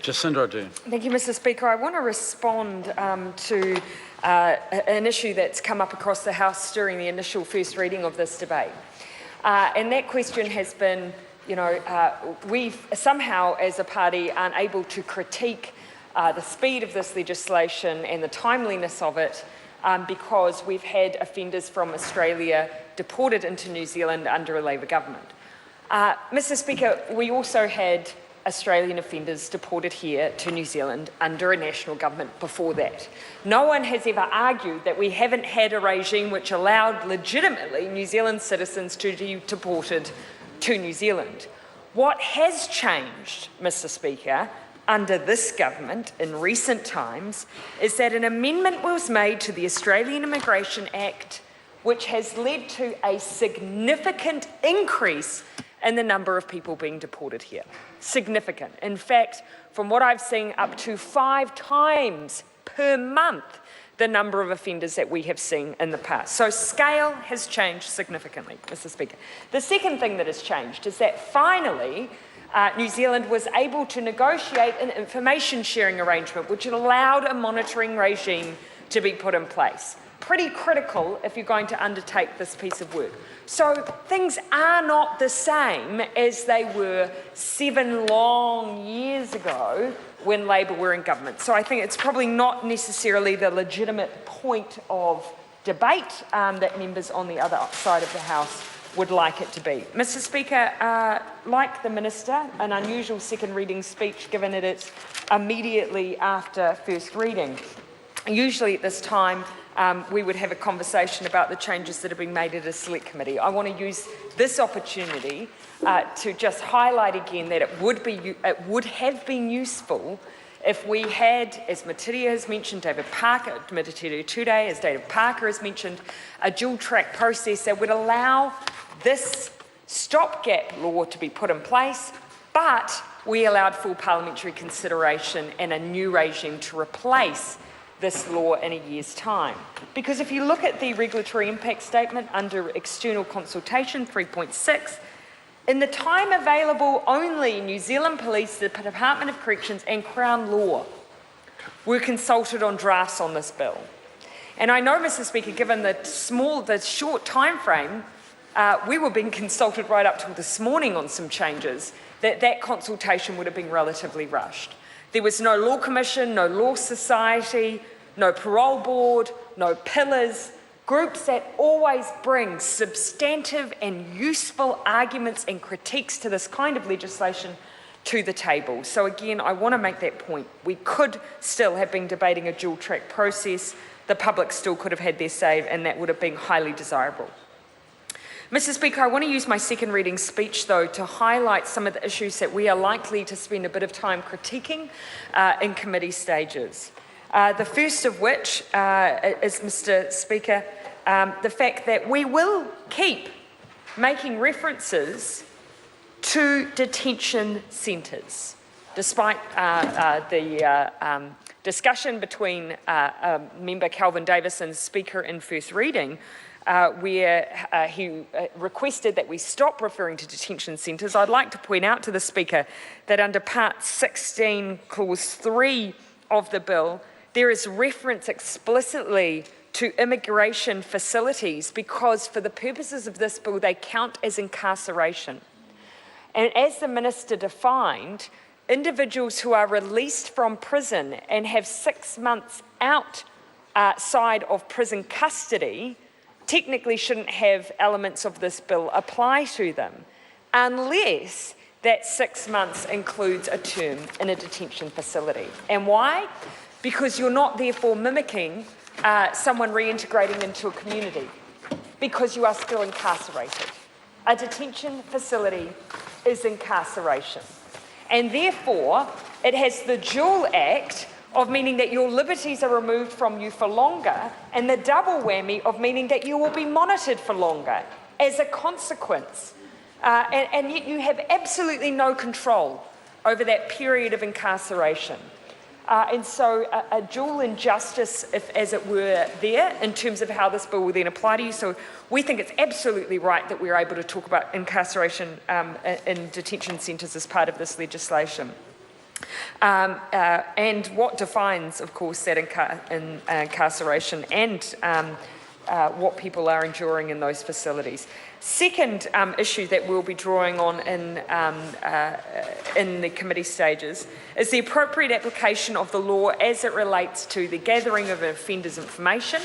Jacinda Ardern. Thank you, Mr. Speaker. I want to respond to an issue that's come up across the House during the initial first reading of this debate. And that question has been, we've somehow as a party aren't able to critique the speed of this legislation and the timeliness of it because we've had offenders from Australia deported into New Zealand under a Labor government. Mr. Speaker, we also had Australian offenders deported here to New Zealand under a national government before that. No one has ever argued that we haven't had a regime which allowed legitimately New Zealand citizens to be deported to New Zealand. What has changed, Mr. Speaker, under this government in recent times is that an amendment was made to the Australian Immigration Act which has led to a significant increase in the number of people being deported here. Significant. In fact, from what I've seen, up to 5 times per month the number of offenders that we have seen in the past. So scale has changed significantly, Mr. Speaker. The second thing that has changed is that finally New Zealand was able to negotiate an information sharing arrangement which allowed a monitoring regime to be put in place. Pretty critical if you're going to undertake this piece of work. So things are not the same as they were 7 long years ago when Labor were in government. So I think it's probably not necessarily the legitimate point of debate that members on the other side of the House would like it to be. Mr. Speaker, like the Minister, an unusual second reading speech given that it's immediately after first reading. Usually at this time, we would have a conversation about the changes that have been made at a select committee. I want to use this opportunity to just highlight again that it would have been useful if we had, as Matiria has mentioned, Matiria today, as David Parker has mentioned, a dual-track process that would allow this stopgap law to be put in place, but we allowed full parliamentary consideration and a new regime to replace this law in a year's time. Because if you look at the regulatory impact statement under external consultation 3.6, in the time available only New Zealand Police, the Department of Corrections and Crown Law were consulted on drafts on this bill. And I know, Mr. Speaker, given the short time frame, we were being consulted right up till this morning on some changes, that consultation would have been relatively rushed. There was no Law Commission, no Law Society, no Parole Board, no pillars, groups that always bring substantive and useful arguments and critiques to this kind of legislation to the table. So again, I want to make that point. We could still have been debating a dual-track process. The public still could have had their say, and that would have been highly desirable. Mr. Speaker, I want to use my second reading speech, though, to highlight some of the issues that we are likely to spend a bit of time critiquing in committee stages. The first of which is, Mr. Speaker, the fact that we will keep making references to detention centres, despite the discussion between Member Kelvin Davis and Speaker in first reading, where he requested that we stop referring to detention centres. I'd like to point out to the Speaker that under Part 16, Clause 3 of the bill, there is reference explicitly to immigration facilities because for the purposes of this bill, they count as incarceration. And as the Minister defined, individuals who are released from prison and have 6 months outside of prison custody technically shouldn't have elements of this bill apply to them unless that 6 months includes a term in a detention facility. And why? Because you're not therefore mimicking someone reintegrating into a community, because you are still incarcerated. A detention facility is incarceration. And therefore, it has the dual act of meaning that your liberties are removed from you for longer, and the double whammy of meaning that you will be monitored for longer as a consequence. And yet you have absolutely no control over that period of incarceration. And so a dual injustice, as it were, there in terms of how this bill will then apply to you. So we think it's absolutely right that we're able to talk about incarceration in detention centres as part of this legislation. and what defines, of course, that incarceration and what people are enduring in those facilities. Second issue that we'll be drawing on in the committee stages is the appropriate application of the law as it relates to the gathering of offenders' information.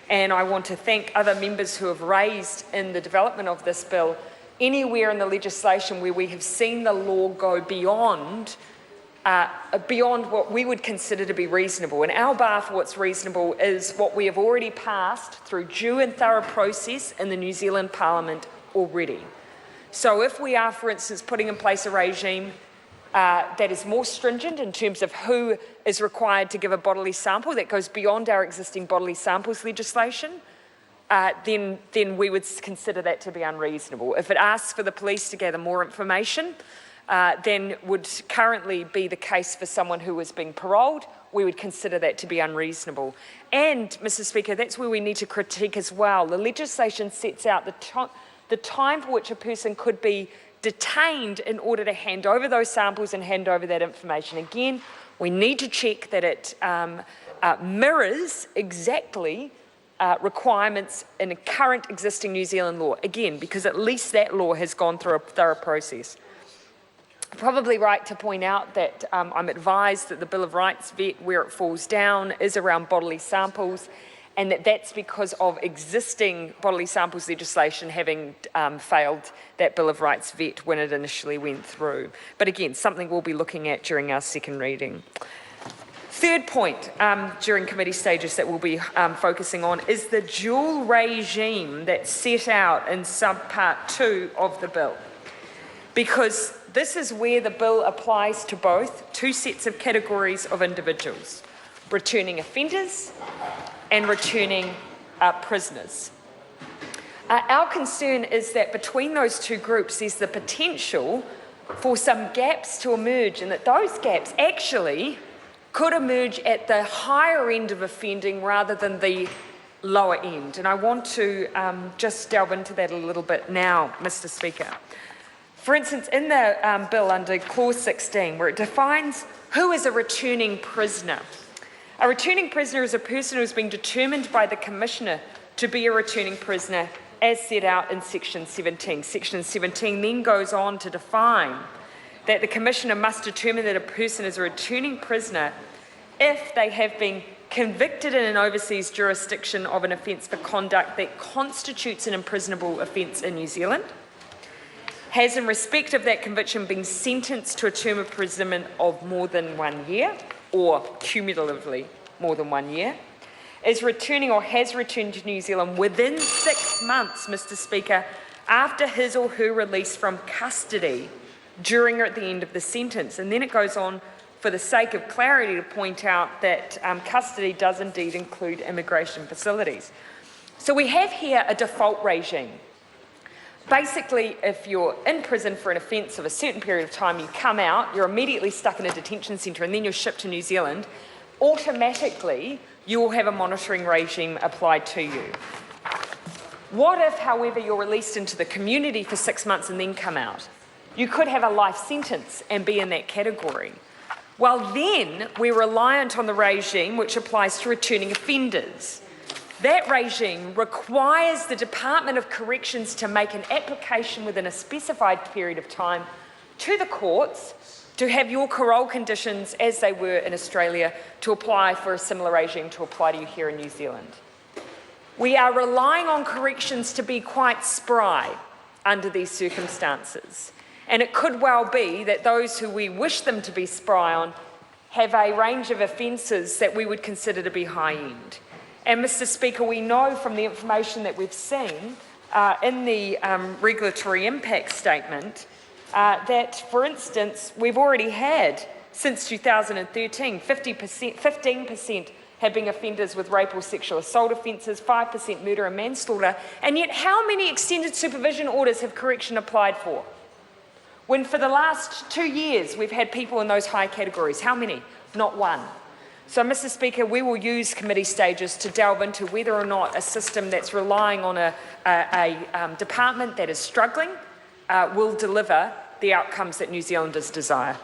And I want to thank other members who have raised in the development of this bill anywhere in the legislation where we have seen the law go beyond what we would consider to be reasonable. And our bar for what's reasonable is what we have already passed through due and thorough process in the New Zealand Parliament already. So if we are, for instance, putting in place a regime that is more stringent in terms of who is required to give a bodily sample, that goes beyond our existing bodily samples legislation, then we would consider that to be unreasonable. If it asks for the police to gather more information, then would currently be the case for someone who was being paroled, we would consider that to be unreasonable. And, Mr. Speaker, that's where we need to critique as well. The legislation sets out the time for which a person could be detained in order to hand over those samples and hand over that information. Again, we need to check that it mirrors exactly requirements in a current existing New Zealand law. Again, because at least that law has gone through a thorough process. Probably right to point out that I'm advised that the Bill of Rights vet, where it falls down, is around bodily samples, and that's because of existing bodily samples legislation having failed that Bill of Rights vet when it initially went through. But again, something we'll be looking at during our second reading. Third point during committee stages that we'll be focusing on is the dual regime that's set out in subpart 2 of the bill. Because this is where the bill applies to both two sets of categories of individuals, returning offenders and returning prisoners. Our concern is that between those two groups there's the potential for some gaps to emerge, and that those gaps actually could emerge at the higher end of offending rather than the lower end. And I want to just delve into that a little bit now, Mr. Speaker. For instance, in the bill under clause 16, where it defines who is a returning prisoner. A returning prisoner is a person who has been determined by the Commissioner to be a returning prisoner as set out in section 17. Section 17 then goes on to define that the Commissioner must determine that a person is a returning prisoner if they have been convicted in an overseas jurisdiction of an offence for conduct that constitutes an imprisonable offence in New Zealand, has in respect of that conviction been sentenced to a term of imprisonment of more than 1 year, or cumulatively more than 1 year, is returning or has returned to New Zealand within 6 months, Mr. Speaker, after his or her release from custody during or at the end of the sentence. And then it goes on, for the sake of clarity, to point out that custody does indeed include immigration facilities. So we have here a default regime. Basically, if you're in prison for an offence of a certain period of time, you come out, you're immediately stuck in a detention centre, and then you're shipped to New Zealand, automatically you will have a monitoring regime applied to you. What if, however, you're released into the community for 6 months and then come out? You could have a life sentence and be in that category. Well, then we're reliant on the regime which applies to returning offenders. That regime requires the Department of Corrections to make an application within a specified period of time to the courts to have your parole conditions, as they were in Australia, to apply for a similar regime to apply to you here in New Zealand. We are relying on corrections to be quite spry under these circumstances. And it could well be that those who we wish them to be spry on have a range of offences that we would consider to be high-end. And, Mr. Speaker, we know from the information that we've seen in the regulatory impact statement that, for instance, we've already had, since 2013, 15% have been offenders with rape or sexual assault offences, 5% murder and manslaughter, and yet how many extended supervision orders have correction applied for? When for the last 2 years we've had people in those high categories. How many? Not one. So, Mr. Speaker, we will use committee stages to delve into whether or not a system that's relying on a department that is struggling will deliver the outcomes that New Zealanders desire.